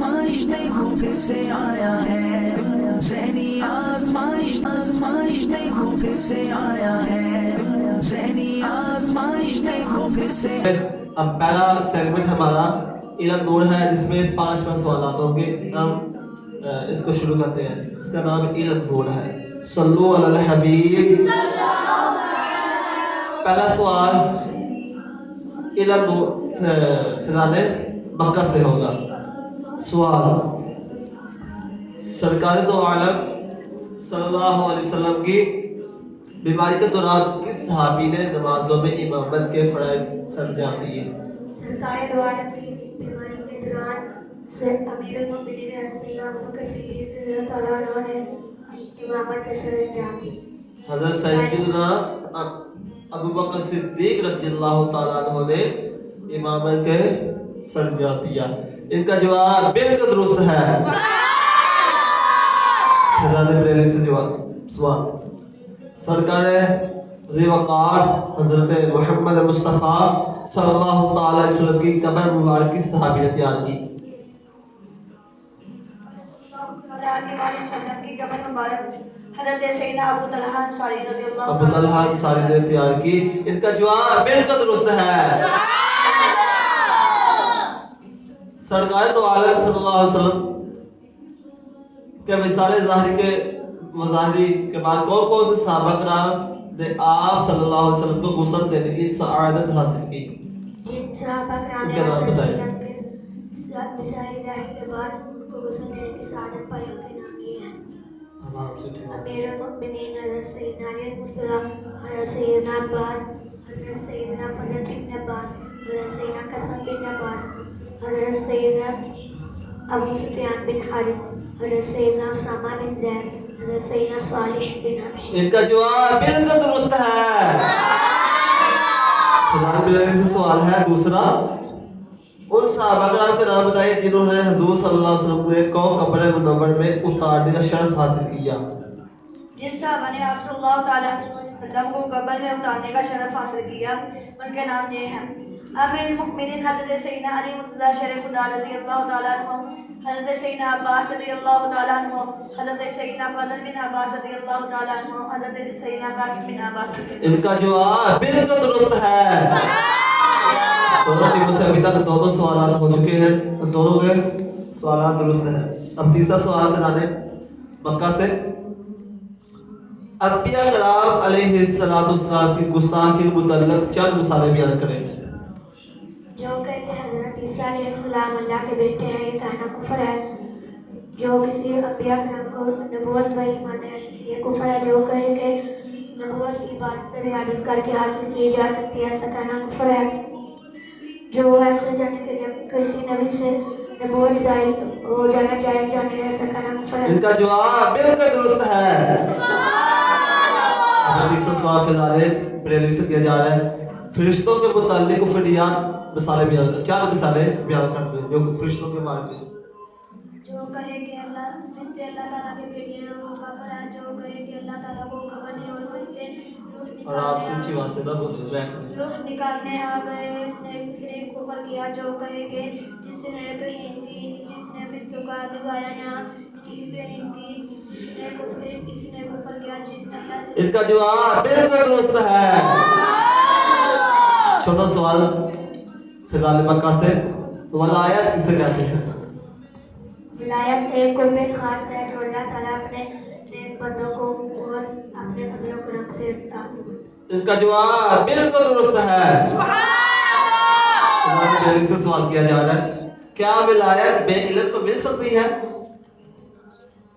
आजमाइश देखो फिर से आया है, ज़हनी आजमाइश आजमाइश देखो फिर से आया है, ज़हनी आजमाइश देखो फिर से। अब पहला सेगमेंट हमारा इल्म नूर है, जिसमें 5 सवाल होंगे। हम इसको शुरू करते हैं। इसका नाम इल्म नूर है। सल्लु अलल हबीब। पहला सवाल इल्म नूर फिजाने मक्का से होगा। सवाल, सरकार दो आलम सल्लल्लाहु अलैहि वसल्लम की बीमारी के दौरान किस सहाबी ने नमाजों में इमामत के फर्ज समझा दिए? सरकार दो आलम की बीमारी के दौरान से अमीरुल मोमिनीन सैयदना अबू बकर सिद्दीक़ रज़ियल्लाहु अन्हु ने इमामत के फर्ज अंजाम दिए। हज़रत सैयदना अबू बकर सिद्दीक रज़ियल्लाहु ताला अन्हु ने इमामत के सर अंजाम दिया। इनका जवाब बिल्कुल दुरुस्त है। से जवाब सवाल, सरकार ज़िवक़ार हज़रत मोहम्मद मुस्तफ़ा सल्लल्लाहु ताला अलैहि वसल्लम की कब्र मुबारक किस सहाबी ने तैयार की? की कब्र मुबारक हज़रत सैयदना अबू तलहा अंसारी रज़ियल्लाहु अबू तलहा अंसारी ने तैयार की। इनका जवाब बिल्कुल दुरुस्त है। सरकार दो आलम सल्लल्लाहु अलैहि वसल्लम के विसाले ज़ाहिरी के बाद कौन कौन से सहाबा कराम ने आप सल्लल्लाहु अलैहि वसल्लम को गुस्ल देने की सआदत हासिल की? जिन सहाबा कराम ने उनके नाम बताइए। विसाले ज़ाहिरी के बाद उनको गुस्ल देने की सआदत पाई, उनके नाम ये हैं। अमीरुल मोमिनीन हज़रत सैयदना अली मुर्तज़ा, हज़रत सैयदना अब्बास, हज़रत सैयदना फज़ल इब्न अब्बास, हज़रत सैयदना कसम बिन अब्बास, हज़रत सैयदना अबू सुफियान बिन हारिस, हज़रत सैयदना उसामा बिन ज़ैद, हज़रत सैयदना सालिह बिन हबशी। इनका जवाब बिल्कुल दुरुस्त है। से सवाल है दूसरा, उन सहाबा कराम के नाम बताइए जिन्होंने हुजूर सल्लल्लाहु अलैहि वसल्लम को कब्र मुनव्वर में उतारने का शर्फ हासिल किया। जिन सहाबा ने आप सल्लल्लाहु अलैहि वसल्लम को कब्र में उतारने का शर्फ हासिल किया, उनके नाम ये हैं। अमीरुल मोमिनीन हज़रत सैयदना अली मुर्तज़ा शरीफ खुदा रज़ियल्लाहु ताला अन्हु, हज़रत सैयदना अब्बास रज़ियल्लाहु ताला अन्हु, हज़रत सैयदना फज़ल बिन अब्बास रज़ियल्लाहु ताला अन्हु, हज़रत सैयदना कासिम बिन अब्बास। इनका जवाब बिल्कुल दुरुस्त है। दोनों टीमों से अभी तक दो सवाल हो चुके हैं, दोनों के सवाल दुरुस्त हैं। अब तीसरा सवाल कराने मक्का से। अंबिया कराम अलैहिस्सलाम की गुस्ताखी के मुतल्लिक़ चंद मिसालें बयान करें। जो कहते हैं हज़रत ईसा अलैहिस्सलाम अल्लाह के बेटे हैं, ये कहना कुफ्र है। जो किसी अंबिया कराम को नबूवत वही माने, ये कुफ्र है। जो कहे कि नबूवत इबादत रियादत करके हासिल की जा सकती है, ऐसा कहना कुफ्र है। जो ऐसे जाने के किसी नबी से नबूवत ज़ाहिर हो जाना जायज़ जाने, ऐसा कहना कुफ्र है। इनका जवाब बिल्कुल दुरुस्त है। तीसरा सवाल फिलहाल प्रेरित से किया जा रहा है। फरिश्तों के मुताल्लिक़ कुफ्रियात मिसालें बयान कर, 4 मिसालें बयान करते हैं जो फरिश्तों के बारे में। जो कहे कि अल्लाह फरिश्ते अल्लाह ताला के बेटे हैं, वो काफिर है। जो कहे कि अल्लाह ताला को खबर नहीं और फरिश्ते और आप सच्ची बात से ना रूह निकालने आ गए, इसने कुफर किया। जो कहे कि जिसने तो इनकी जिसने फरिश्तों का बिगाया यहाँ इसने कुफर किया जिसने। इसका जवाब बिल्कुल दुरुस्त है। छोटा सवाल फिलहाल मक्का से, वलायत किसे कहते हैं? विलायत एक कुर्बे खास है जो अल्लाह ताला अपने नेक बंदों को और अपने फजल और करम से अता फरमाता है। इसका जवाब बिल्कुल दुरुस्त है। सुभान से सवाल किया जा रहा है, क्या विलायत बेइल्म को मिल सकती है?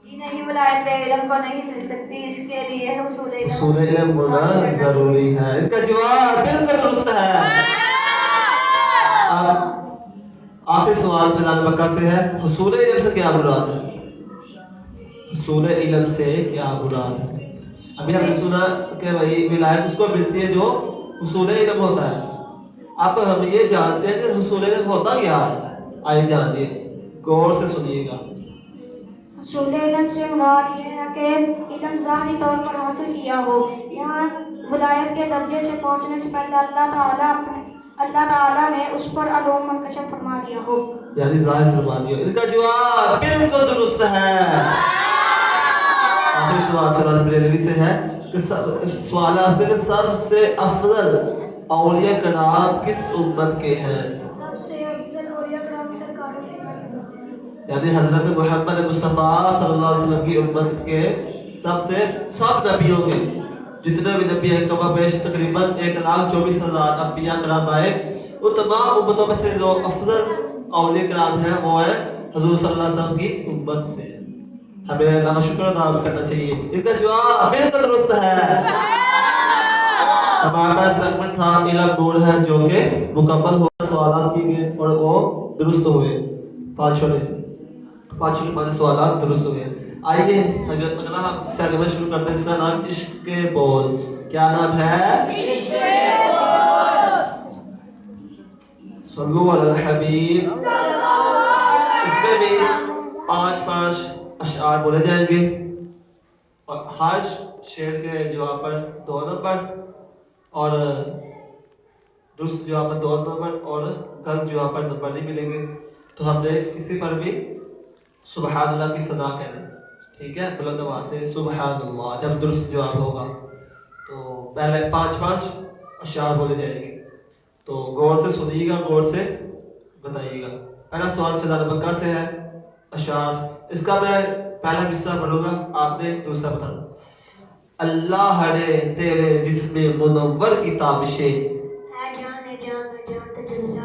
जी नहीं, विलायत बेइल्म को नहीं मिल सकती। इसके लिए उसूल इल्म होना जरूरी है। इनका जवाब बिल्कुल दुरुस्त है। अब आखिरी सवाल फिलहाल मक्का से है, हुसूल इल्म से क्या मुराद है? हुसूल इल्म से क्या मुराद है? अभी हमने सुना कि भाई विलायत उसको मिलती है जो हुसूल इल्म होता है। अब हम ये जानते हैं कि हुसूल इल्म होता क्या है। आइए जानिए, गौर से सुनिएगा। हुसूल इल्म से मुराद ये है कि इल्म ज़ाहिरी तौर पर हासिल किया हो। यहाँ विलायत के दर्जे से पहुँचने से पहले अल्लाह ताला अल्लाह ताला ने उस पर अलूम मनकशफ फरमा दिया हो, यानी जाहिर फरमा दिया। इनका जवाब बिल्कुल दुरुस्त है। आखिरी सवाल फिलहाल बरेलवी से है कि सवाल आपसे कि सबसे अफजल औलिया कराम किस उम्मत के हैं? सबसे अफजल औलिया कराम सरकारों के बारे में, यानी हजरत मोहम्मद मुस्तफ़ा सल्लल्लाहु अलैहि वसल्लम की उम्मत के सबसे सब नबियों के जितने भी नबी हैं कम पेश तकरीबन 1,24,000 अम्बिया कराम आए, उन तमाम उम्मतों में से जो अफजल औलिया कराम हैं वो है हुजूर सल्लल्लाहु अलैहि वसल्लम की उम्मत से। हमें अल्लाह का शुक्र अदा करना चाहिए। इनका जवाब बिल्कुल दुरुस्त है। हमारे पास सेगमेंट था इल्म नूर है जो कि मुकम्मल हुआ, सवाल किए गए और वो दुरुस्त हुए। पाँच सवाल दुरुस्त हुए। आइए अगला सेगमेंट शुरू करते हैं। इसका नाम इश्क के बोल। क्या नाम है? सल्लल्लाहु अलैहि हबीब। इसमें भी 5-5 अशआर बोले जाएंगे और हर शेर के जवाब पर 2 नंबर और दुरुस्त जवाब पर 2 नंबर और गलत जवाब पर नंबर नहीं मिलेंगे। तो हमने किसी पर भी सुबहान अल्लाह की सदा कहना, ठीक है, बुलंद आवाज से सुबहान अल्लाह जब दुरुस्त जवाब होगा। तो पहले 5-5 अशआर बोले जाएंगे, तो गौर से सुनिएगा, गौर से बताइएगा। पहला सवाल फिज़ान मक्का से है अशआर। इसका मैं पहला मिसरा पढ़ूंगा, आपने दूसरा बताना। अल्लाह ने तेरे जिस्मे मुनव्वर की ताबिशे,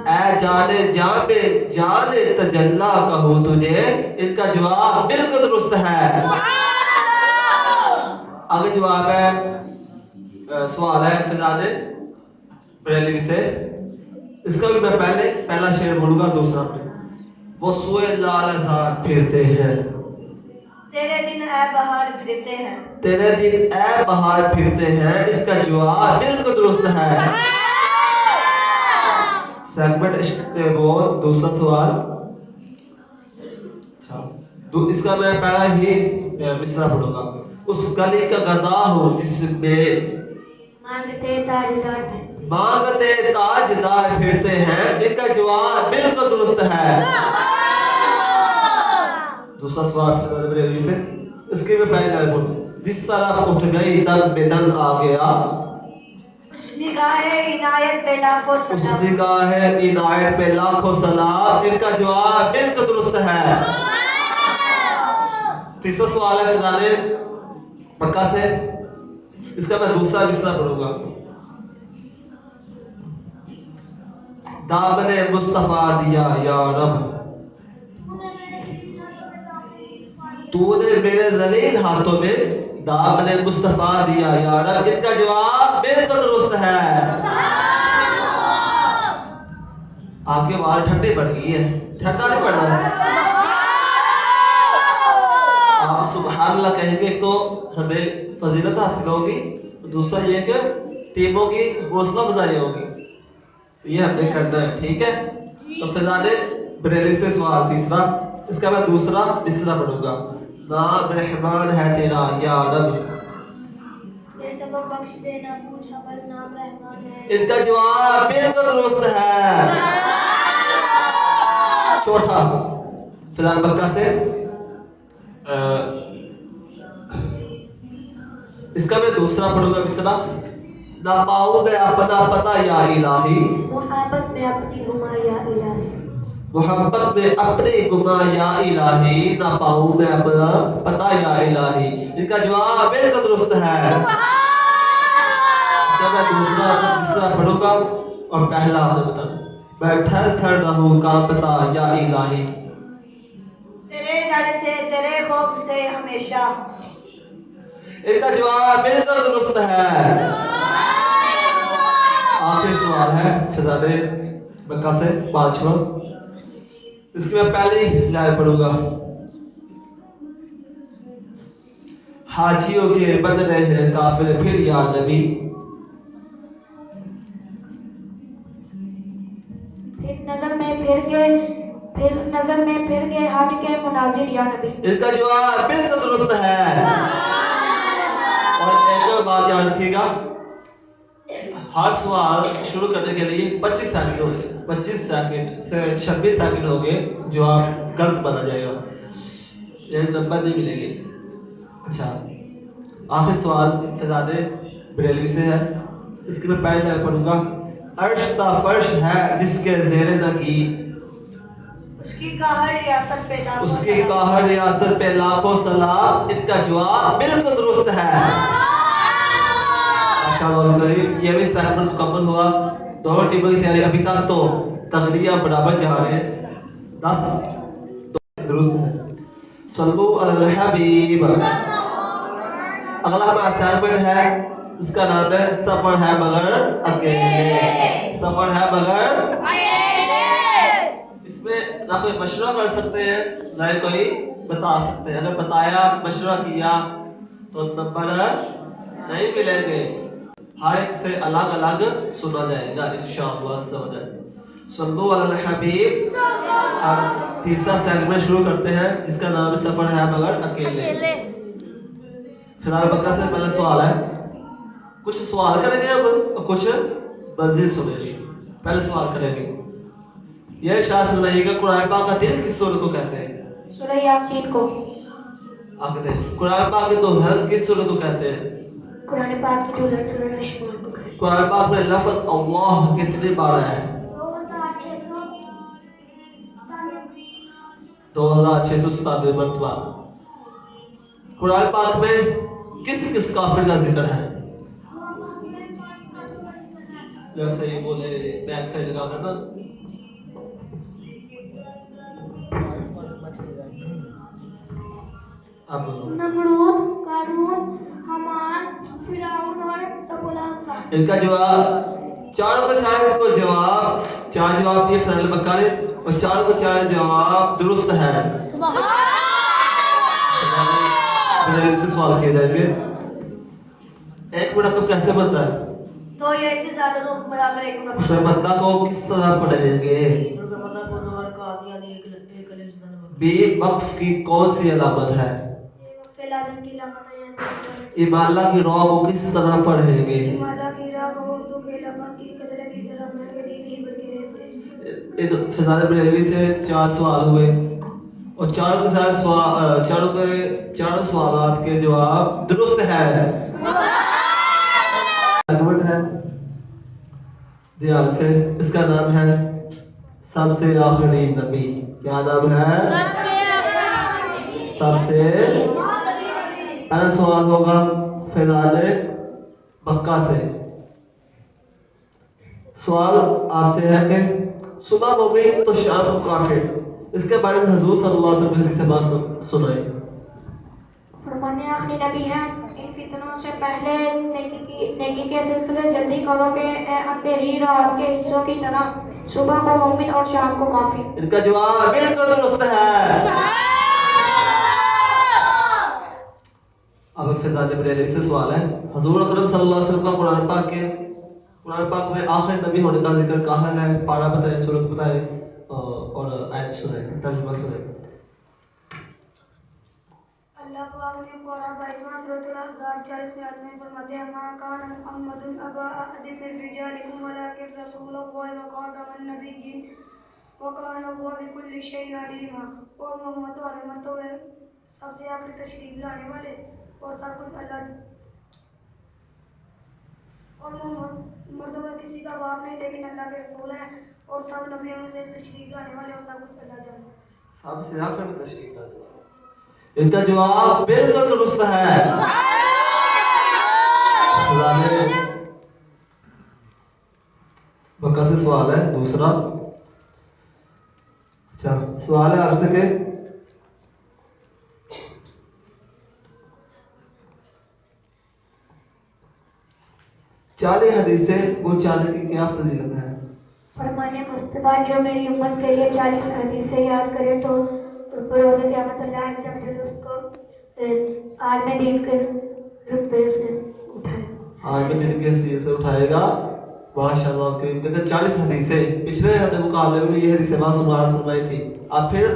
ऐ जाने जान में जान तजल्ला कहूँ तुझे। इनका जवाब बिल्कुल दुरुस्त है। आगे जवाब है, सवाल है फिज़ान बरेलवी से। इसका भी मैं पहला शेर बोलूंगा, दूसरा में। वो सोए लाल आज़ाद फिरते हैं, तेरे दिन ऐ बहार फिरते हैं, तेरे दिन ऐ बहार फिरते हैं। इनका जवाब बिल्कुल दुरुस्त है। सेगमेंट इश्क के बोल, दूसरा सवाल। इसका मैं पहला ही मिसरा पढ़ूंगा। उस गली का गदा हो जिसमें मांगते ताजदार फिरते हैं। इनका जवाब बिल्कुल दुरुस्त है। दूसरा सवाल बरेलवी से। इसके में पहले बोलो, जिस तरफ उठ गई दम बेदम आ गया, उस निगाहे इनायत पे लाखों उस सलाम, निगाहे इनायत पे लाखों सलाम। इनका जवाब बिल्कुल दुरुस्त है। तीसरा सवाल है फिज़ान मक्का से। इसका मैं दूसरा मिसरा पढ़ूंगा। दामने मुस्तफा दिया या रब, तूने मेरे जलील हाथों में दामने मुस्तफा दिया या रब। इनका जवाब बिल्कुल दुरुस्त है। आपके बाल ठंडे पड़ गई है, ठंडा नहीं पड़ रहा है। आप सुभान अल्लाह कहेंगे तो हमें फजीलत हासिल होगी, दूसरा ये कि टीमों की हौसला अफजाई होगी। तो ये हमने करना है, ठीक है। तो फिज़ान बरेलवी से सवाल तीसरा। इसका मैं दूसरा मिसरा पढ़ूंगा। नाम रहमान है तेरा या रब, सबक बख्श देना पूछ हमारा नाम रहमान है। इनका जवाब बिल्कुल दुरुस्त है। चौथा फिज़ान मक्का से। इसका मैं दूसरा पढ़ूंगा मिसरा। ना पाऊं मैं अपना पता या इलाही, मोहब्बत में अपनी गुमा या इलाही, मोहब्बत में अपने गुमा या इलाही। ना पाऊं मैं अपना पता या इलाही। इनका जवाब बिल्कुल दुरुस्त है। इसका मैं दूसरा मिसरा पढ़ूंगा और पहला आपने बताना। मैं थर थर रहूं कांपता या इलाही, तेरे डर से तेरे खौफ से हमेशा। इनका जवाब बिल्कुल दुरुस्त है। आखिरी सवाल है फिज़ान मक्का से, 5वां। इसकी मैं पहली लाइन पढ़ूंगा। हाजियों के बन रहे हैं काफिर फिर या नबी, फिर नजर में फिर गए हाज के मुनाजिर या नबी। इनका जवाब बिल्कुल दुरुस्त है। और एक और बात याद रखिएगा, हर सवाल शुरू करने के लिए 25 सेकंड हो गए, 25 सेकंड से 26 सेकंड हो गए, जवाब गलत बना जाएगा, ये नंबर नहीं मिलेंगे। अच्छा, आखिरी सवाल फैजाद बरेलवी से है, इसके मैं पहले लाइन पढ़ूंगा। अर्श ता फर्श है जिसके ज़ेरे नकीब, उसकी कहर रियासत पे लाखों उसकी सलाम। कहर रियासत पे लाखों सलाम। इसका जवाब बिल्कुल दुरुस्त है। माशाअल्लाह करीम, ये भी सेगमेंट मुकम्मल हुआ। दोनों टीमों की तैयारी अभी तक तो तगड़ियां बराबर जा रहे हैं, 10 दुरुस्त है। सल्लु अलल हबीब। अगला हमारा असाइनमेंट है, उसका नाम है सफर है मगर अकेले। सफर है मगर इसमें ना कोई मशवरा कर सकते हैं ना ही कोई बता सकते हैं। अगर बताया मशवरा किया तो नंबर नहीं मिलेंगे, हर एक से अलग अलग सुना जाएगा इंशाअल्लाह। सल्लु अलल हबीब। अब तीसरा सेगमेंट शुरू करते हैं जिसका नाम है सफर है मगर अकेले। फिलहाल बकरा से पहला सवाल है, कुछ सवाल करेंगे अब और कुछ मंजिल सुनेंगे। पहले सवाल करेंगे, यह इरशाद फरमाइएगा कुरान पाक का दिल किस सूरत को कहते हैं? सूरह यासीन को। आगे कुरान पाक के दुल्हन किस सूरत को कहते हैं? कुरान पाक की दुल्हन सूरह रहमान को कहते हैं। कुरान पाक में लफ्ज़ अल्लाह कितनी बार है? 2697 मरतबा। कुरान पाक में किस किस काफिर का जिक्र है? जैसे ये बोले बैक साइड लगा करना। अब नमरूद, कारून, हमान, फिरौन और तबूलाका। इनका जवाब चारों को जवाब 4 जवाब दिए फजल बक्का ने और चारों को 4 जवाब दुरुस्त है। इससे सवाल किए जाएंगे, एक मुरक्कब कैसे बनता है? तो ये इससे ज्यादा लोग बराबर एक नंबर। उसमें बंदा को किस तरह पढ़ेंगे? बे वक्फ की कौन सी अलामत है? लाज़िम की लामत है। इमाला की रॉ को किस तरह पढ़ेंगे? इमाला की राह को उर्दू के लफ्ज़ की कदर की तरह नहीं नहीं बल्कि फजाल बरेलवी से 4 सवाल हुए और चारों सवालात के जवाब दुरुस्त है। ध्यान से, इसका नाम है सबसे आखिरी नबी। क्या नाम है? सबसे पहला सवाल होगा फैजाल मक्का से। सवाल आपसे है कि सुबह मोमिन तो शाम को काफिर, इसके बारे में हुजूर सल्लल्लाहु अलैहि वसल्लम से बात सुनाए। फरमाने आखिरी नबी है, इन फितनों से पहले नेकी के सिलसिले जल्दी करो कि अंधेरी रात के हिस्सों की तरह सुबह को मोमिन और शाम को काफिर। इनका जवाब बिल्कुल दुरुस्त है। अब फैजाल बरेलवी से सवाल है, हुजूर अकरम सल्लल्लाहु अलैहि वसल्लम का कुरान पाक में आखिरी नबी होने का जिक्र कहाँ है? पारा बताए, सूरत बताए और आयत सुनाए, तर्जुमा सुनाए। अल्लाह पाक ने कुरान 22वां सूरह अल-अहज़ाब 40 में आयत में फरमाते हैं, मा कान मुहम्मदुन अबा अहदिम मिन रिजालिकुम वलाकिन रसूलुल्लाह व खातमुन नबिय्यीन व कान अल्लाहु बिकुल्लि शैइन अलीमा। और मोहम्मद और रहमत तो सबसे आखिरी तशरीफ लाने वाले और सब कुछ अल्लाह और मोहम्मद किसी का बाप नहीं लेकिन अल्लाह के रसूल हैं और सब नबियों में से तशरीफ लाने वाले और सब कुछ अल्लाह जानता है। सबसे आखिर में तशरीफ लाने वाले। इनका जवाब बिल्कुल दुरुस्त है। बक्का से सवाल है दूसरा। अच्छा, सवाल है आपसे के चालीस हदीसें उच्चारण की क्या फजीलत है? फरमाने मुस्तफा जो मेरी उम्मत के लिए 40 हदीसें याद करे तो बरोज़ क़यामत अल्लाह अज़्ज़ व जल उसको आलम दीन के रुतबे से उठाएगा। आलम दीन के सीधे से उठाएगा। माशाअल्लाह करीम। देखो 40 हदीसें, पिछले हमने मुकाबले में ये हदीसें फरमाई थी। आप फिर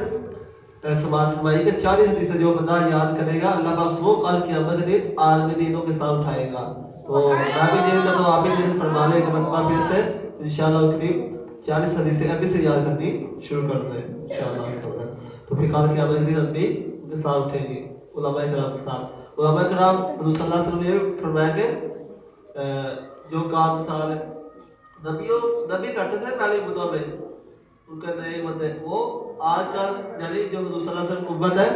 समाज फरमाई कि 40 हदीसें जो बंदा याद करेगा अल्लाह पाक उसको कल क़यामत के दिन आलम दीनों के साथ उठाएगा। तो मैं भी दिन का तो आप भी दिन फरमा लें कि फिर से इंशाअल्लाह करीब 40 हदीसें अभी से याद करनी शुरू कर दें इंशाअल्लाह। तो फिर कल क़यामत के दिन अपनी उनके साथ उठेंगे उलमाए किराम के साथ। उलमाए किराम हुज़ूर सल्लल्लाहु अलैहि वसल्लम ने फरमाया कि जो काम साल नबी करते थे पहले उम्मतों में उनका नए उम्मत है वो आजकल यानी जो हुज़ूर सल्लल्लाहु अलैहि वसल्लम उम्मत है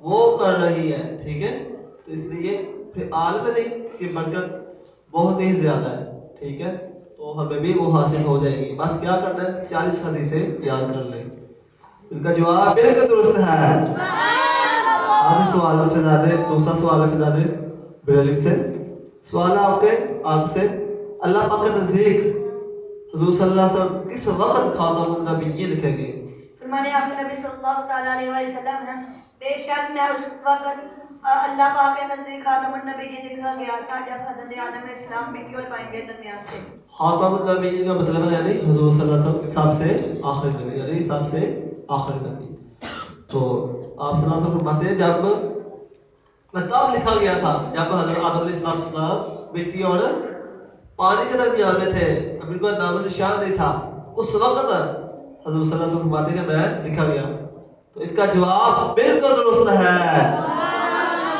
वो कर रही है, ठीक है। तो इसलिए फिर आलम दीन की बरकत बहुत ही ज़्यादा है, ठीक है। तो हमें भी वो हासिल हो जाएगी। बस क्या करना है 40 हदीसें याद कर लें। इनका जवाब बिल्कुल दुरुस्त है। आगे सवाल फिजा दे, दूसरा सवाल फिजा दे बिरलिक से। सवाल आपसे अल्लाह पाक के नज़दीक हुज़ूर सल्लल्लाहु अलैहि वसल्लम किस वक्त खातमुन नबिय्यीन लिखेंगे? फरमाने आखिर नबी सल्लल्लाहु ताला अलैहि वसल्लम है, बेशक मैं उस वक्त अल्लाह पाक के नज़दीक खातमुन नबिय्यीन लिखा गया था जब हज़रत आदम अलैहिस्सलाम मिट्टी और पाएंगे दरमियान से। खातमुन नबिय्यीन का मतलब है यानी हुज़ूर सल्लल्लाहु अलैहि वसल्लम सबसे आखिरी नबी, यानी सबसे आखिरी नबी। तो आप सल्लल्लाहु अलैहि वसल्लम फरमाते हैं जब तब लिखा गया था जब हज़रत आदम अलैहिस्सलाम मिट्टी और पानी के दरमियान में थे, अभी कोई नाम निशान नहीं था, उस वक्त हुज़ूर सल्लल्लाहु अलैहि वसल्लम फरमाते हैं मैं लिखा गया। तो इनका जवाब बिल्कुल दुरुस्त है।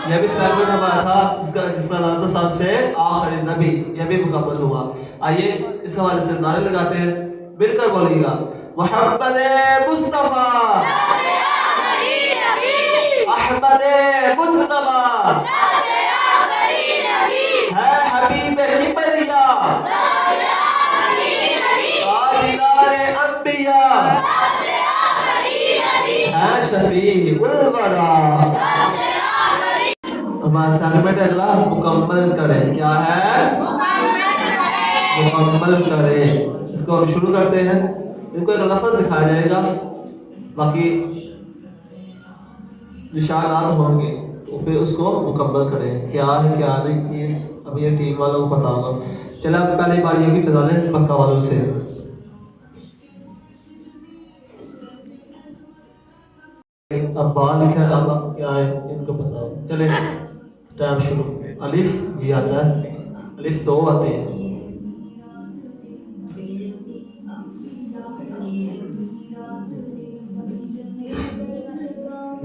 यह भी सेगमेंट हमारा था जिसका नाम था सबसे आखिरी नबी, यह भी मुकम्मल हुआ। आइए इस हवाले से नारे लगाते हैं, मिलकर बोलिएगा मोहम्मद मुस्तफा अहमद मुजतबा है हबीब किबरिया ताजदार अंबिया है शफीउल वरा। हमारा सेगमेंट अगला मुकम्मल करें, क्या है मुकम्मल करें। इसको हम शुरू करते हैं। इनको एक लफ्ज़ दिखाया जाएगा, बाकी निशानात होंगे, तो फिर उसको मुकम्मल करें। क्या है क्या नहीं ये अब ये टीम वालों को पता होगा। चलो अब पहली बार ये कि फिजाले मक्का वालों से अब बाल लिखा है, अब क्या है इनको बताओ। चले टाइम शुरू। अलिफ जी आता है, अलिफ 2 आते हैं।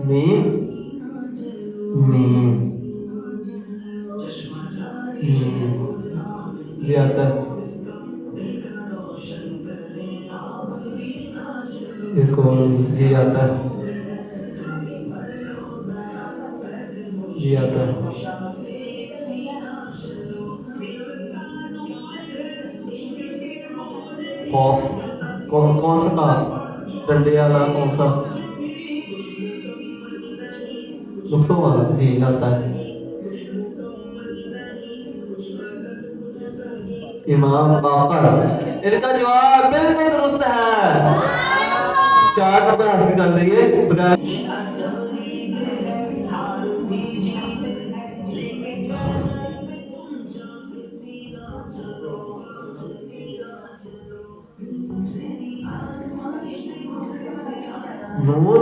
मीम मीम ये आता है। एक और जी आता है, जी आता है। कौफ कौन सा काफ? डंडे वाला कौन सा? नुक्तों वाला जी आता है। इमाम बाकर, इनका जवाब बिल्कुल दुरुस्त है। 4 नंबर हासिल कर लेंगे बगैर नूर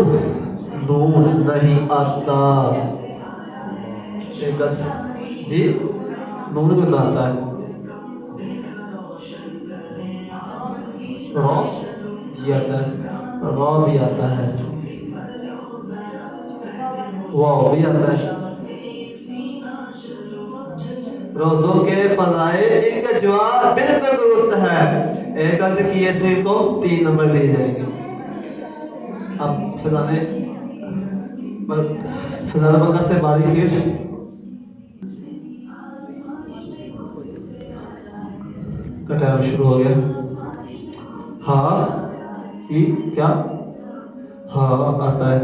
नूर नहीं आता जी, नूर को आता है। रॉ जी आता है, रॉ भी आता है, वाव भी आता है। रोजों के फज़ाइल, इनका जवाब बिल्कुल दुरुस्त है। एक गलती किए से इनको 3 नंबर दिए जाएंगे। अब फिजाने मक्का से बारी फिर का टाइम शुरू हो गया। हाँ ही क्या हाँ आता है।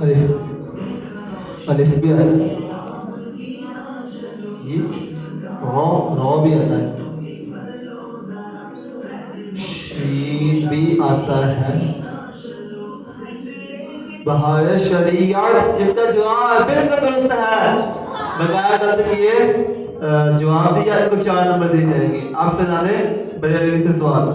अलिफ अलिफ भी आता है जी, रॉ रॉ भी आता है, शीन भी आता है, बहार शरीयत। इनका जवाब बिल्कुल दुरुस्त है। बगैर गलत किए जवाब दिया, इनको 4 नंबर दिए जाएंगे। आप फिजाने बड़े से सवाल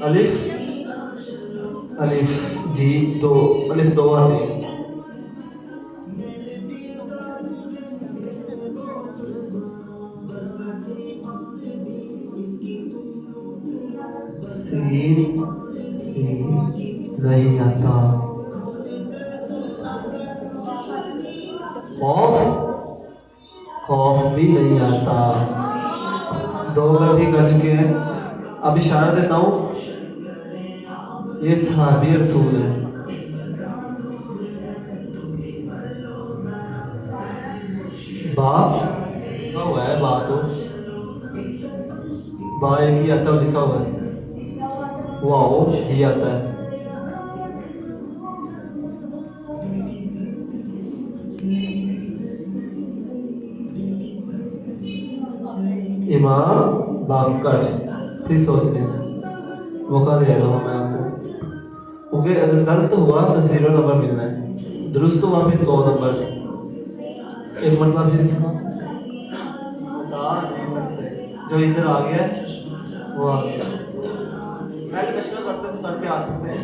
अलिफ अलिफ जी दो अलिफ दो आते हैं। सीन सीन नहीं आता। खौफ खौफ भी नहीं आता। दो गलती कर चुके हैं। अब इशारा देता हूँ, ये सहाबी रसूल है। बाप लिखा हुआ है, बा को बा एक ही आता है, लिखा हुआ है। वाओ जी आता है। इमाम बाकर, फिर सोच लें, मौका दे रहा हूँ मैं आपको, क्योंकि अगर गलत हुआ तो 0 नंबर मिलना है, दुरुस्त हुआ फिर 2 नंबर। एक मतलब फिर बता नहीं सकते, जो इधर आ गया वो आ गया। पहले मशवरा करके आ सकते हैं,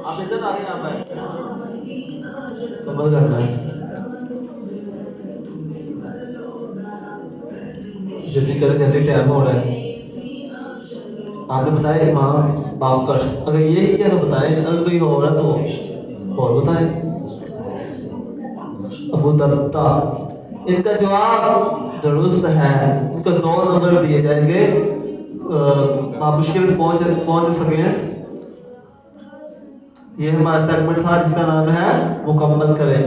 आप इधर आ गए, आप कमल करना है, जल्दी करें, जल्दी टाइम हो रहा है। आपने बताया इमाम बाकर, अगर ये ही किया तो बताएं, अगर कोई और है तो और बताएं। अबू दरदा, इनका जवाब दुरुस्त है, इसको 2 नंबर दिए जाएंगे। आप मुश्किल पहुंच सके। ये हमारा सेगमेंट था जिसका नाम है मुकम्मल करें।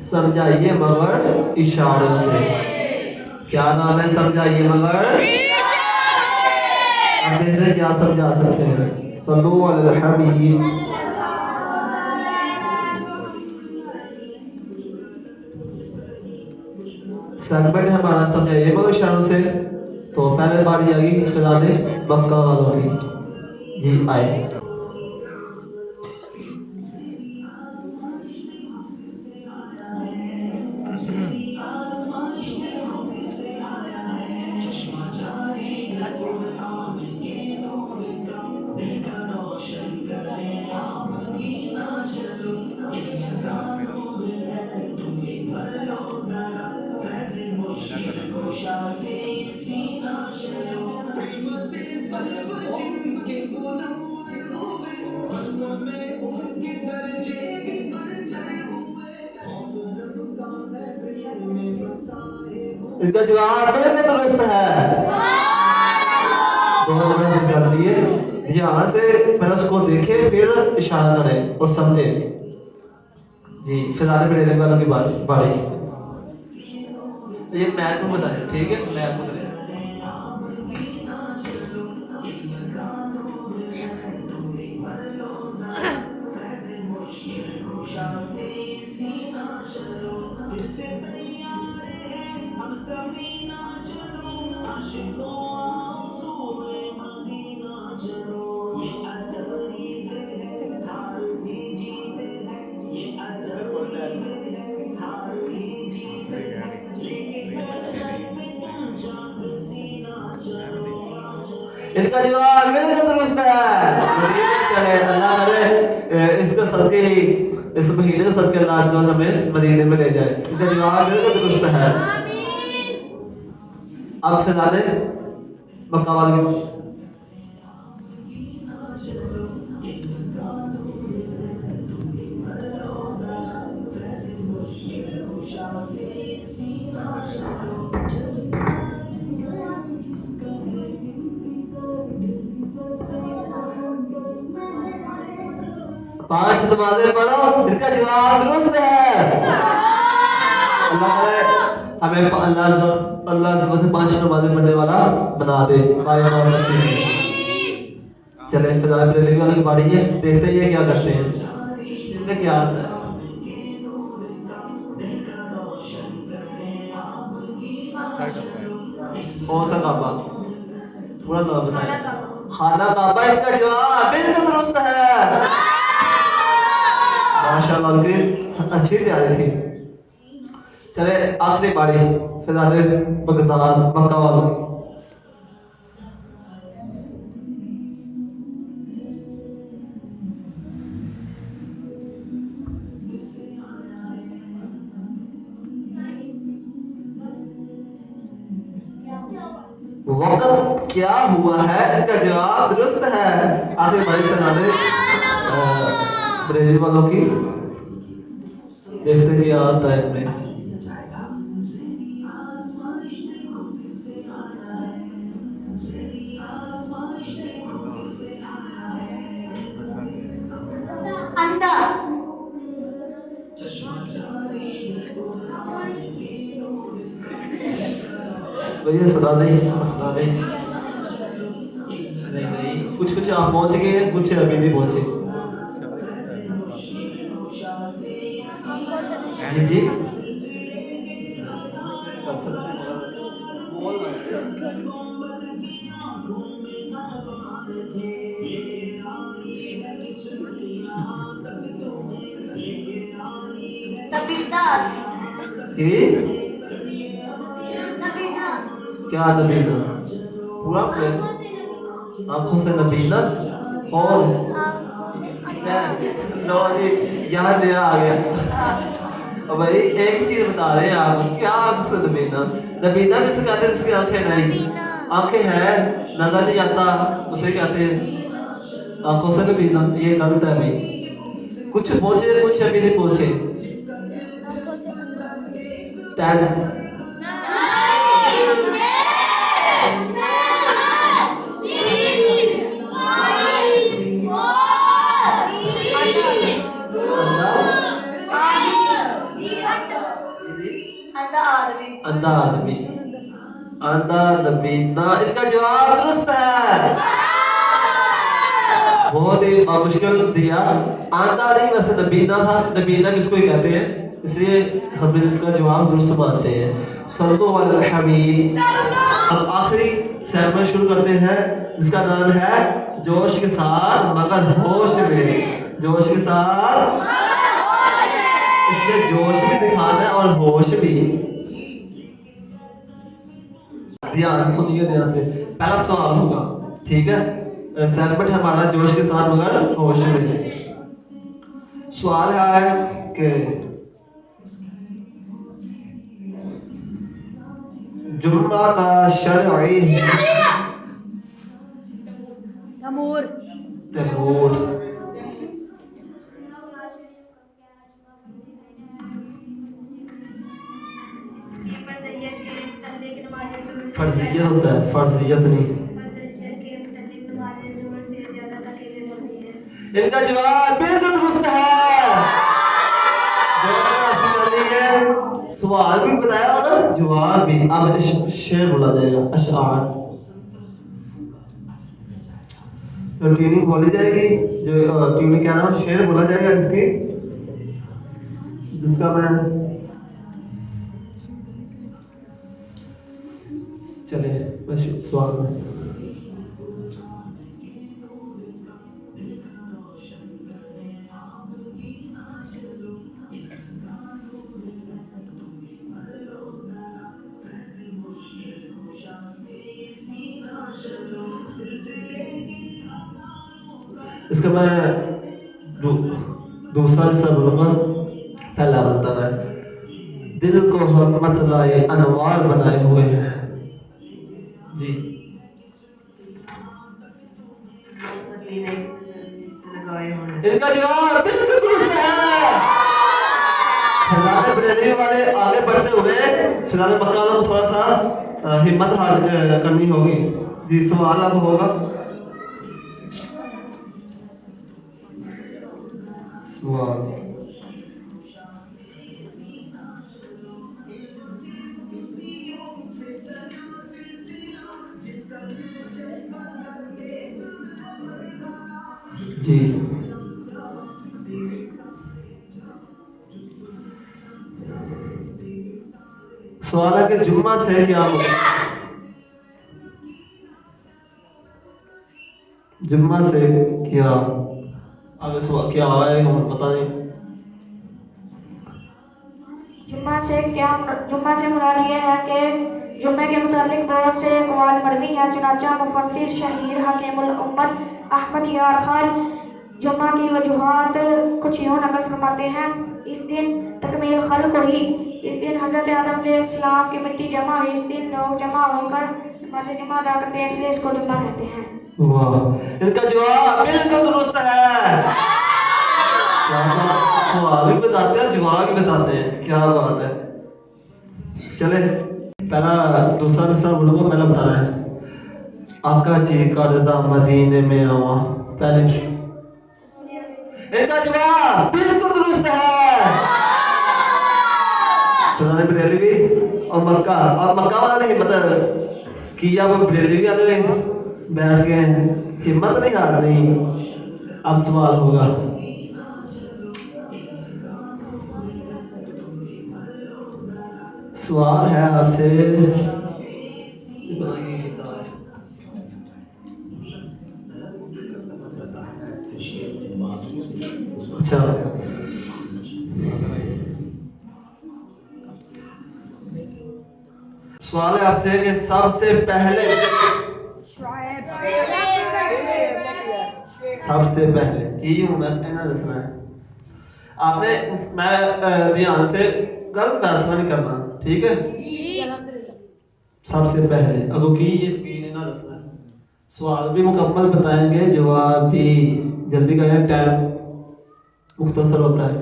समझाइए मगर इशारों से। क्या नाम है? समझाइए मगर अब देखते हैं क्या समझा सकते हैं। सल्लल्लाहु अलैहि हबीब। सेगमेंट हमारा समझाइए मगर इशारों से। तो पहले बारी आ गई खिलाने मक्का वालों की। जी आए। इसका जवाब बिल्कुल दुरुस्त है। 2 नंबर कर दिए। ध्यान से पहले उसको देखें, फिर इशारा करें और समझे। जी फिलहाल मेरे वालों की बारी। ये मैथ में बताएं, ठीक है? मैथ में इनका जवाब बिल्कुल दुरुस्त है। चले अल्लाह करे इसका सदके ही, इस महीने का सदके अल्लाह हमें मदीने में ले जाए। इनका जवाब बिल्कुल दुरुस्त है। अब फिलहाल मक्का वाले पांच नमाजें पढ़ो, इनका जवाब दुरुस्त है। अल्लाह हमें अल्लाह 5 नमाजें पढ़ने वाला बना दे। चले फिलहाल वालों की बारी है, देखते हैं ये क्या करते हैं। इनमें क्या आता है? कौन सा काबा? पूरा नाम बताएं। खाना काबा इनका जवाब बिल्कुल दुरुस्त है। माशाल्लाह, उनकी अच्छी तैयारी थी। चले आखिरी बारी फिलहाल बगदाद मक्का वालों। वक्त क्या हुआ है? इनका जवाब दुरुस्त है। आखिरी बारी फिलहाल बरेली वालों की। देखते हैं क्या आता है इनमें। अंधा। भैया सुना नहीं, सुना नहीं। नहीं, कुछ कुछ आप पहुंच गए हैं, कुछ अभी नहीं पहुंचे। जी जी नबीना। ये नबीना। क्या नबीना? पूरा आंखों से नबीना कौन? लो जी, यहाँ दिया आ गया। अब भाई एक चीज बता रहे हैं आप, क्या आंखों से नबीना? नबीना भी से कहते हैं जिसकी आंखें नहीं, आंखें हैं नजर नहीं आता, उसे कहते हैं आंखों से नबीना। ये गलत है भाई। कुछ पहुंचे, कुछ अभी नहीं पहुंचे। 10 अंधा आदमी, अंधा नबीना। इनका जवाब दुरुस्त है। बहुत ही मुश्किल दिया। अंधा नहीं, वैसे नबीना था। नबीना किसको ही कहते हैं, इसलिए हम इसका जवाब दुरुस्त मानते हैं। सल्लल्लाहु अलैहि हबीब। अब आखिरी सेगमेंट शुरू करते हैं जिसका नाम है जोश के साथ मगर होश में। जोश के साथ, इसमें जोश भी दिखाना है और होश भी। ध्यान से सुनिए, ध्यान से। पहला सवाल होगा, ठीक है? सेगमेंट हमारा जोश के साथ मगर होश में। सवाल है कि जुम्मा का शरई तैमूर। फर्जियत होता है, फर्जियत नहीं। इनका जवाब बिल्कुल दुरुस्त है। सवाल भी बताया और जवाब भी। अब शेर बोला जाएगा, अशआर। तो ट्यूनिंग बोली जाएगी, जो ट्यूनिंग क्या नाम, शेर बोला जाएगा जिसका मैं चले बस सवाल में। इसका मैं दूसरा हिस्सा बोलूंगा। पहला बताना है, दिल को हम मतलाए अनवार बनाए हुए हैं। जी इनका जवाब बिल्कुल दुरुस्त है। फिलहाल बरेली वाले आगे बढ़ते हुए फिलहाल मक्का वालों को थोड़ा सा हिम्मत करनी होगी। जी सवाल अब होगा, सवाल जी सवाल है कि जुम्मा से क्या होगा? जुम्मा से क्या आगे सवाल क्या है हम पता नहीं। जुम्मा से मुराद ये है कि जुम्मे के मुतालिक बहुत से अक़वाल मरवी हैं। चुनांचे मुफस्सिर शहीर हकीमुल उम्मत अहमद यार खान जुम्मा की वजूहात कुछ यूँ नकल फरमाते हैं। इस दिन तकमील खल्क़ हुई, इस दिन हज़रत आदम अलैहिस्सलाम की मिट्टी जमा हुई, इस दिन लोग जमा होकर नमाज़ जुम्मा अदा करते हैं, इसलिए इसको जुम्मा कहते हैं। वाह, इनका जवाब बिल्कुल दुरुस्त है। क्या बात, सवाल भी बताते हैं जवाब भी बताते हैं, क्या बात है। चले पहला दूसरा मिसरा बोलूँगा, पहला बताना है आका जी करदा मदीने में आवा। पहले मिसरा इनका जवाब बिल्कुल दुरुस्त है। सुनाने बरेलवी और मक्का, और मक्का वाला ने हिम्मत किया, वो बरेलवी वाले बैठ गए हैं, हिम्मत नहीं हारनी। अब सवाल होगा, सवाल है आपसे। अच्छा, सवाल है आपसे कि सबसे पहले की हूँ मैं कहना दसना है आपने। मैं ध्यान से गलत फैसला नहीं करना, ठीक है। सबसे पहले अगो की ये नहीं ना दसना है। सवाल भी मुकम्मल बताएंगे, जवाब भी जल्दी करें, टाइम मुख्तसर होता है।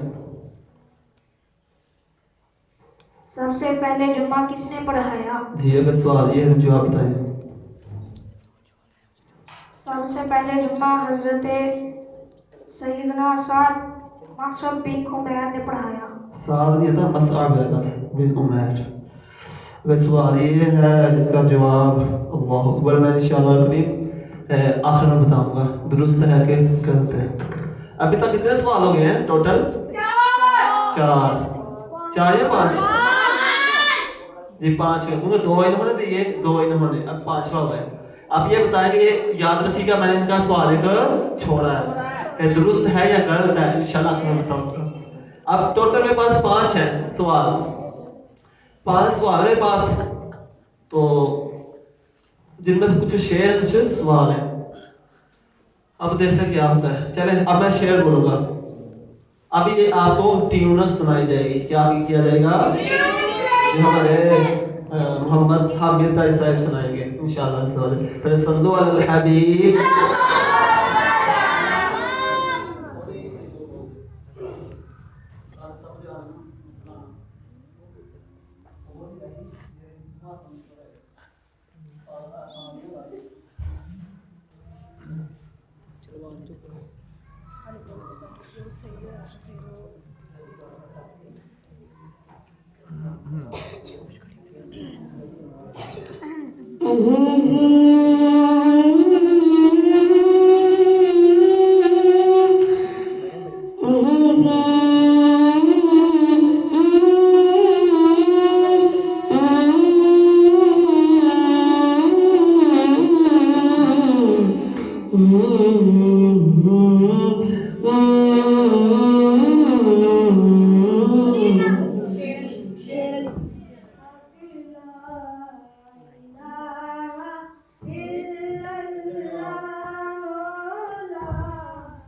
सबसे पहले जुम्मा किसने पढ़ाया? जी अगर सवाल ये है तो जवाब बताएं। सबसे पहले जुम्मा हजरत सैयदना मसअब बिन उमैर ने पढ़ाया। साद नहीं था, मसअब है बस, बिन उमैर। अगर सवाल ये है इसका जवाब अल्लाह अकबर, मैं इंशाअल्लाह करीम आखिर में बताऊंगा दुरुस्त है कि गलत है। अभी तक कितने सवाल हो गए हैं टोटल? चार या पाँच? जी 5, क्योंकि 2 इन्होंने दिए, 2 इन्होंने, अब 5वां हो गया। अब ये बताएं कि ये याद रखिएगा, मैंने इनका सवाल एक छोड़ा है, दुरुस्त है या गलत है, इंशाल्लाह मैं बताऊंगा। अब टोटल मेरे पास 5 है सवाल, 5 सवाल मेरे पास, तो जिनमें से कुछ शेर कुछ सवाल है। अब देखते हैं क्या होता है। चले अब मैं शेर बोलूंगा, अभी ये आपको ट्यूनर सुनाई जाएगी। क्या किया जाएगा? जो हमारे मोहम्मद हामिद तारी साहब सुनाएंगे इंशाअल्लाह। फिर सल्लल्लाहु अलैहि हबीब।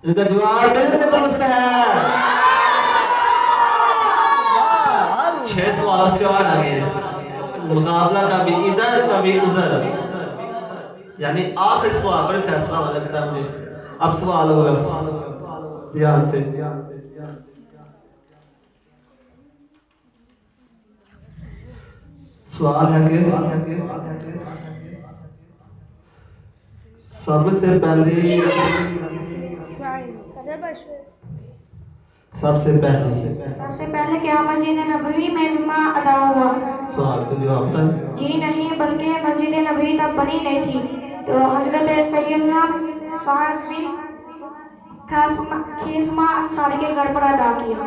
इनका जवाब बिल्कुल दुरुस्त है। 6 सवाल 4 आ गए, मुकाबला कभी इधर कभी उधर, यानी आखिर सवाल पर फैसला होने लगता है मुझे। अब सवाल होगा ध्यान से, सवाल है कि सबसे पहले क्या मस्जिद नबवी में जुम्मा अदा हुआ? सवाल तो जवाब था जी नहीं, बल्कि मस्जिद नबवी तब बनी नहीं थी, तो हजरत सैयदना साद बिन खिस्मा अंसारी के घर पर अदा किया।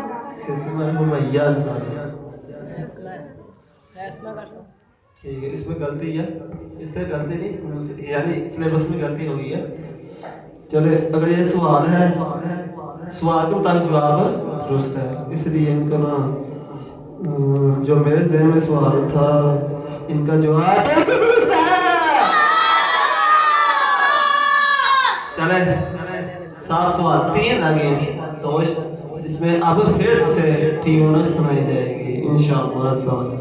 खिस्मा हुमैया अंसारी, ठीक है। इसमें गलती है, इससे गलती नहीं, यानी सिलेबस में गलती हो गई है। चले, अगर ये सवाल है, सवाल के मुताबिक जवाब दुरुस्त है, इसलिए इनका ना जो मेरे ज़हन में सवाल था इनका जवाब दुरुस्त है। चले 7 सवाल 3 लगे तो जिसमें अब फिर से ट्यून सुनाई जाएगी इंशाअल्लाह।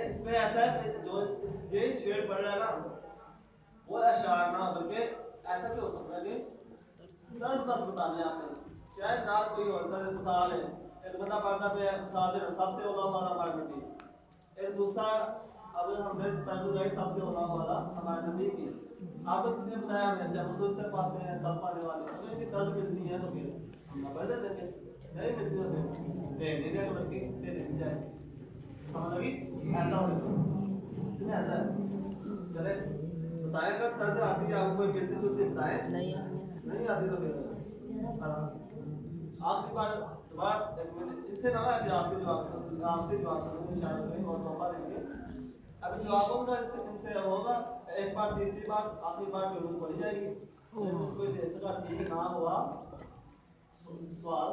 इसमें ऐसा है जो ये शेर पढ़ रहा है ना वो अशार ना बल्कि ऐसा भी हो सकता है कि 10 बताने आपने शायद ना कोई और सा मिसाल है, एक बंदा पढ़ता पे मिसाल दे सबसे औला वाला हमारे नबी, एक दूसरा अब हमने तर्ज लगाई सबसे औला वाला हमारे नबी की। आपको किसी ने बताया हमें जब हम से पाते हैं सब पाने वाले हमें इनकी तर्ज मिलती है तो फिर हम पढ़ देते हैं, नहीं मिलती तो फिर नहीं जाए बल्कि दे नहीं जाए समझ लगी। ऐसा हो इसमें ऐसा है। चले बताया कर तर्ज आती है आपको कोई मिलती जुलती बताए नहीं आती तो फिर आखिरी बार दोबारा इससे ना फिर आपसे जवाब सुनने शायद कहीं और तोहफा देंगे। अभी जवाबों का इनसे होगा एक बार, तीसरी बार, आखिरी बार जरूर पढ़ी जाएगी। उसको दे सका ठीक ना हुआ सवाल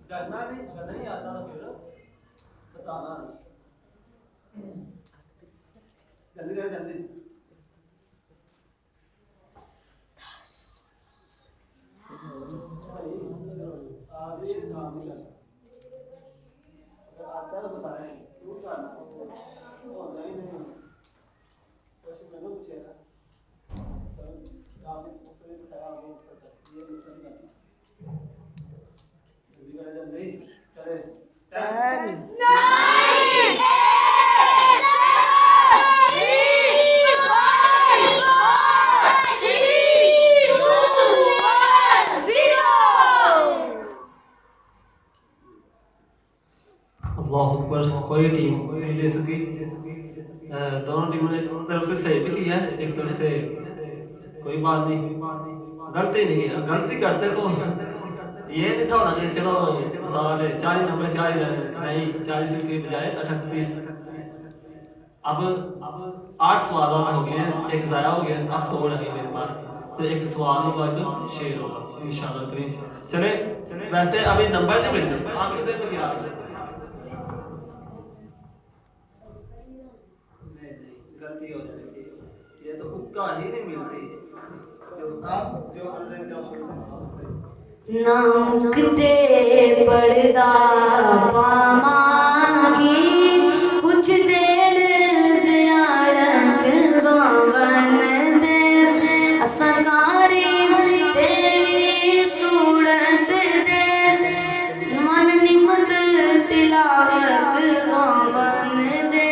डरना नहीं, अगर नहीं आता तो फिर बताना नहीं। जल्दी करें जल्दी। आगे काम कर, अगर आता तो बताएं क्यों करना नहीं क्वेश्चन मैंने पूछेगा काफी मुख्तलिफ बताया हो सकता है ये मुश्किल नहीं जल्दी चले 9 अल्लाह अकबर। कोई टीम कोई ले सकी, दोनों टीमों ने एक तरफ से सही भी किया है, एक तरफ से कोई बात नहीं, गलती नहीं है। गलती करते तो ये नहीं था होना कि चलो साल 40 नंबर 40 नहीं 40 के बजाय 38। अब 8 सवाल हो गए हैं, एक ज़ाया हो गया, अब 2 रहे मेरे पास, तो एक सवाल होगा एक शेर होगा इंशाअल्लाह करीम। चले वैसे अभी नंबर नहीं मिलने आखिरी से तो क्या गलती हो जाएगी, ये तो हुक्का ही नहीं मिलती जो आप जो कर रहे थे नामुक्ते पर्दा पामागी कुछ देर ज़ियारत गावन दे असकारी तेरी सूरत दे मन निमत तिलावत गावन दे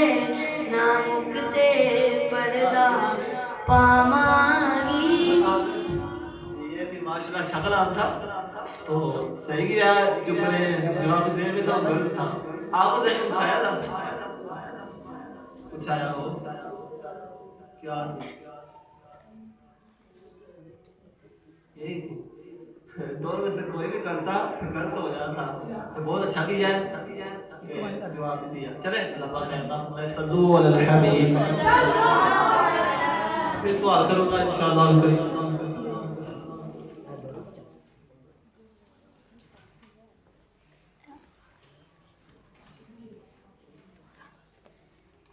नामुक्ते पर्दा पामागी। ये थी माशाल्लाह अच्छा कलाम था, तो सही किया चुप रहे, जवाब ज़हन में था गलत था। आपको ज़हन में पूछाया था, पूछाया हो क्या यही थी, दोनों में से कोई भी करता तो गलत हो जाता। तो बहुत अच्छा किया है, जवाब दिया। चले अल्लाह खैर सल्लु अलल हबीब। इसको हल करूंगा इंशाअल्लाह करीम।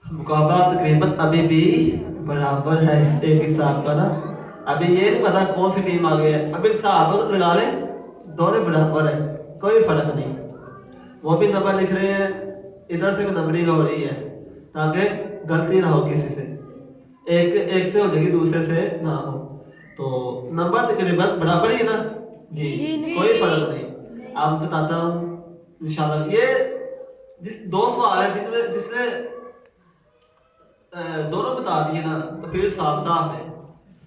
मुकाबला तकरीबन अभी भी बराबर है एक हिसाब का ना। अभी ये नहीं पता कौन सी टीम आ गई है, अभी हिसाब लगा ले, दोनों बराबर है, कोई फर्क नहीं। वो भी नंबर लिख रहे हैं, इधर से भी नंबरिंग हो रही है ताकि गलती ना हो किसी से, एक से हो जाएगी दूसरे से ना हो। तो नंबर तकरीबन बराबर ही है ना जी, कोई फर्क नहीं। आप बताता हूँ इंशाल्लाह। ये जिस दो सवाल है जिनमें जिसने दोनों बता दिए ना तो फिर साफ साफ है।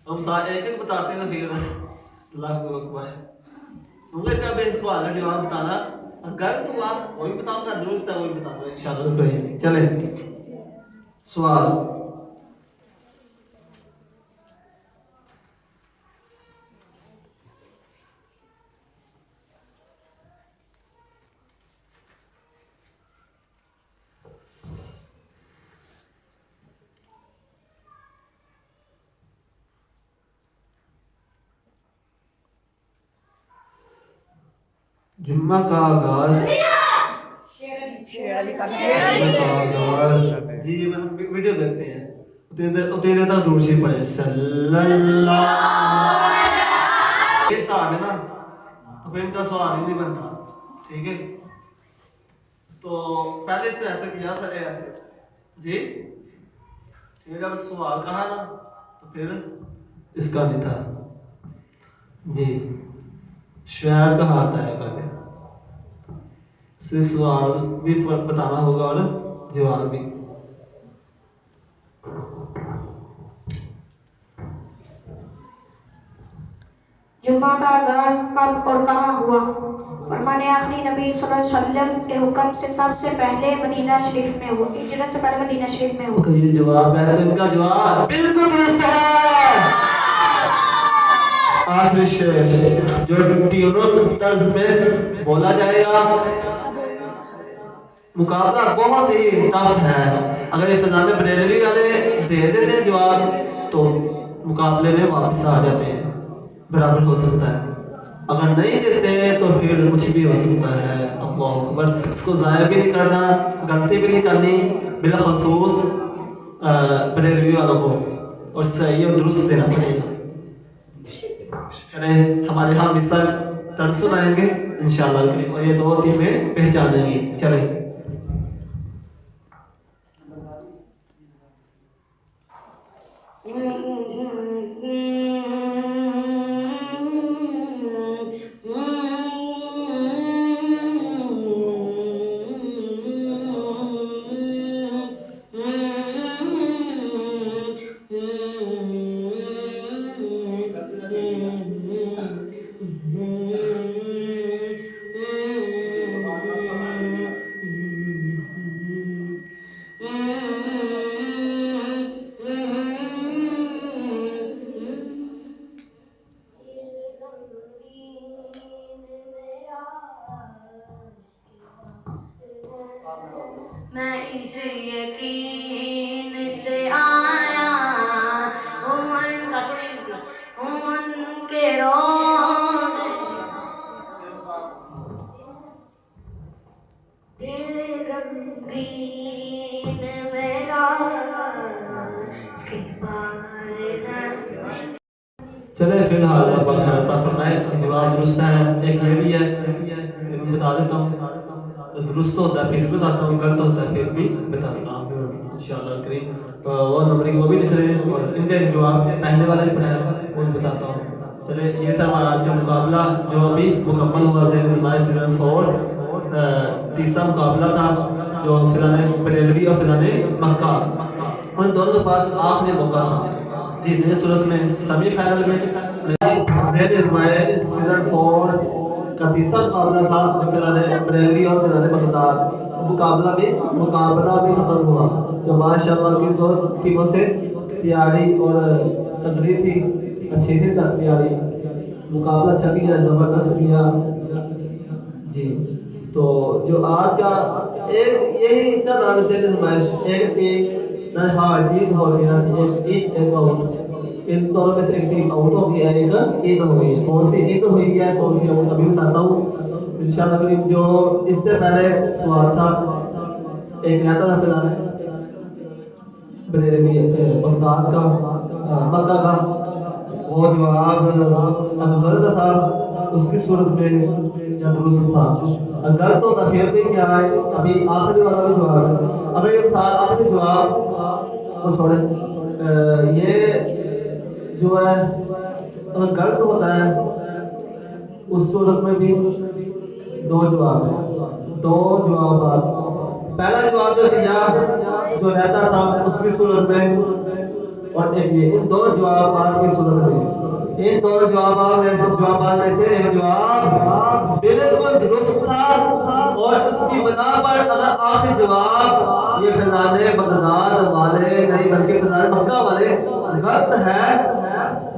हम एक एक बताते हैं तो फिर अल्लाह अकबर। उनका क्या बेस सवाल का जवाब बताना, गलत हुआ वो भी बताऊंगा, दुरुस्त है वो भी बताऊंगा इंशाल्लाह। चले सवाल, जुम्मा का आगाज जी, हम वीडियो देखते हैं उतनी देर तक दूर से पढ़े सल्लल्लाहु। ये साहब है ना, तो फिर इनका सवाल ही नहीं बनता, ठीक है। तो पहले से ऐसे किया था ऐसे जी, ठीक है। जब सवाल कहा ना तो फिर इसका नहीं था जी, शायर का हाथ आया पहले से, सवाल भी बताना होगा और जवाब भी। जुम्मा का आगाज कब और कहाँ हुआ? फरमाने आखिरी नबी सल्लल्लाहु अलैहि वसल्लम के हुक्म से सबसे पहले मदीना शरीफ में हुआ, हिजरत से पहले मदीना शरीफ में हुआ। ये जवाब है, तो इनका जवाब बिल्कुल दुरुस्त है। आखिरी शेर जो ट्यूनों तर्ज में बोला जाएगा, मुकाबला बहुत ही टफ है। अगर ये फैजान बरेलवी वाले दे देते जवाब तो मुकाबले में वापस आ जाते हैं, बराबर हो सकता है। अगर नहीं देते तो फिर कुछ भी हो सकता है। अल्लाह अकबर। इसको ज़ाया भी नहीं करना, गलती भी नहीं करनी, बिलखसूस बरेलवी वालों को और सही और दुरुस्त देना पड़ेगा। हमारे यहाँ मिसल तर्ज सुनाएंगे इंशाअल्लाह और ये दो टीमें पहचानेंगी। चले मैं इस यकीन से आया हूँ उनके रोज़े, दिल गमगीन मेरा के पार है। चले फिलहाल फरमाए जवाब दुरुस्त है। एक ये भी है, मैं बता देता हूँ, दुरुस्त होता है फिर बताता हूँ, गलत होता है फिर भी बताता हूँ इंशाअल्लाह करीम। वो नंबरिंग वो भी लिख रहे हैं और इनका एक जवाब पहले वाला भी पढ़ाया वो भी बताता हूँ। चले ये था हमारा आज का मुकाबला जो अभी मुकम्मल हुआ सीजन 4। तीसरा मुकाबला था जो फिजान बरेलवी और फिजान मक्का, उन दोनों के पास आखिरी मौका था जीतने की सूरत में सेमीफाइनल में जैद इस्माइल सीजन 4 का तीसरा मुकाबला था जो फिजाने बरेलवी और फिजाने बगदाद। मुकाबला भी ख़त्म हुआ जो माशाअल्लाह की दो टीमों से तैयारी और तगड़ी थी, अच्छी थी तैयारी, मुकाबला अच्छा किया, ज़बरदस्त किया जी। तो जो आज का एक यही इसका नाम है जैद इस्माइल, एक टीम हार जीत हो गया, एक आउट, इन दोनों में से एक टीम आउट हो गया, एक इन हो गई है। कौन सी इन हुई है कौन सी आउट अभी बताता हूँ इंशाल्लाह करीम। जो इससे पहले सवाल था एक रहता था फिलहाल बरेलवी बगदाद का मक्का का, वो जवाब गलत था उसकी सूरत में या दुरुस्त था। गलत तो था फिर भी क्या है, अभी आखिरी वाला भी जवाब है। अगर ये आखिरी जवाब को छोड़े ये जो है अगर गलत होता है उस सूरत में भी दो जवाब है, दो जवाब। पहला जवाब जो दिया जो रहता था उसकी सूरत में, और एक ये, इन दोनों जवाब की सूरत में, इन दोनों जवाब में से एक जवाब बिल्कुल दुरुस्त था और उसकी बना पर अगर आखिरी जवाब ये फिजाने बगदाद वाले नहीं बल्कि फिजाने मक्का वाले गलत है,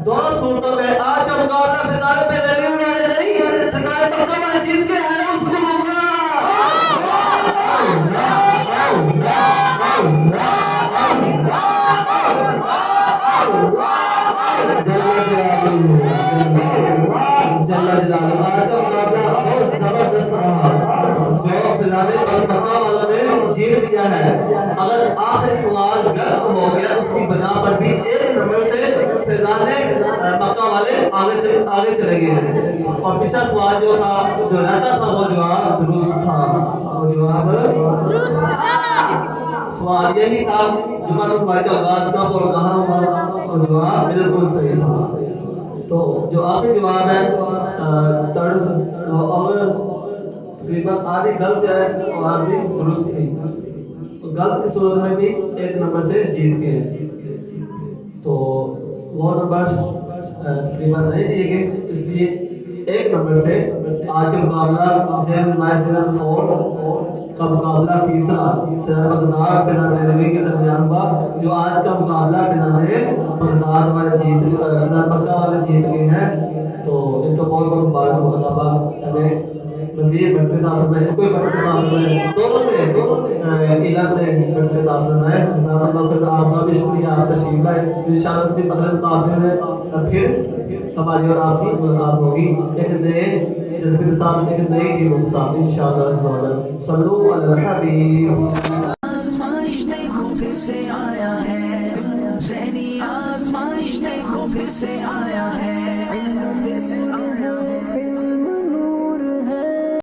दोनों सूरतों में आज का मुकाबला फिजाने बरेलवी वाले नहीं फिजाने मक्का वाले जीत के है उसको जबरदस्त रहा जो फिजाने मक्का वालों ने जीत लिया है। अगर आखिरी सवाल गलत हो गया उसकी बना पर भी एक नंबर से फिजाने मक्का वाले आगे चले गए हैं। और पिछला सवाल जो था जो रहता था वो जवाब दुरुस्त था, वो जवाब दुरुस्त था। सवाल यही था जुमा तुम्हारे का आगाज कब और कहाँ हुआ, और जवाब बिल्कुल सही था। तो जो आखिरी जवाब है तर्ज अगर तकरीबन आधी गलत है और आधी दुरुस्त थी, तो गलत की सूरत में भी एक नंबर से जीत गए, तो वो नंबर तकरीबन नहीं दिए गए, इसलिए एक नंबर से आज के मुकाबला जैद इस्माइल सीजन 4 का मुकाबला तीसरा फिजाने बगदाद फिजाने बरेलवी के दरमियान हुआ। जो आज का मुकाबला फिजाने बगदाद वाले फिजाने मक्का वाले जीत गए हैं, तो इनको बहुत बहुत मुबारक हो। अल्लाह पाक हमें मज़ीद बढ़ते फरमाए, कोई बढ़ते फरमाए, दोनों में इल्म में बढ़ते फरमाए। आपका भी शुक्रिया, आप तशरीफ लाए। इंशाअल्लाह अपने अगले मुकाबले में फिर हमारी और आपकी मुलाकात होगी एक नए जज्बे के साथ, एक नई टीमों के साथ इंशाअल्लाह। सल्लू अला हबीब।